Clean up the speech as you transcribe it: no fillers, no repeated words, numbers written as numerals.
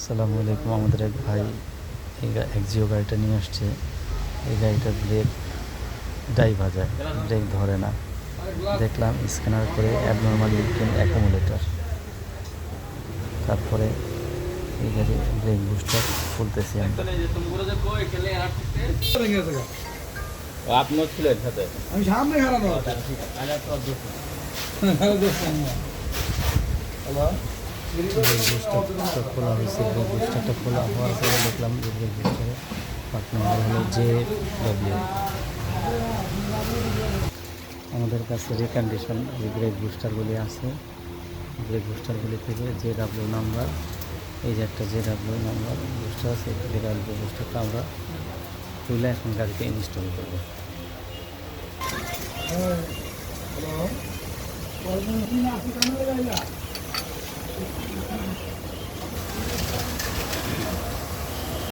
আসসালামু আলাইকুম। আমাদের এক ভাই এক্সিও গাড়িটা নিয়ে আসছে। এই গাড়িটার ব্রেক ডাই ভাজায়, ব্রেক ধরে না। দেখলাম স্ক্যানার করে অ্যাবনর্মাল লিকেন অ্যাকুমুলেটর। তারপরে এই গাড়ি ব্রেক বুস্টার খুলতেছি আমরা। আপনার ছিলেন সাথে আমি সামনে হারানো ব্রেক বুস্টারটা খোলা হয়েছে। ব্রেক বুস্টারটা খোলা হওয়ার পরে দেখলাম যে ব্রেক বুস্টারে পার্ট নাম্বার হলো JW। আমাদের কাছে রিকন্ডিশন যে ব্রেক বুস্টারগুলি আছে, ব্রেক বুস্টারগুলি থেকে JW নাম্বার, এই যে একটা JW নাম্বার বুস্টার আছে, JW বুস্টারটা আমরা তুলে এখন গাড়িতে ইনস্টল করবো। হ্যালো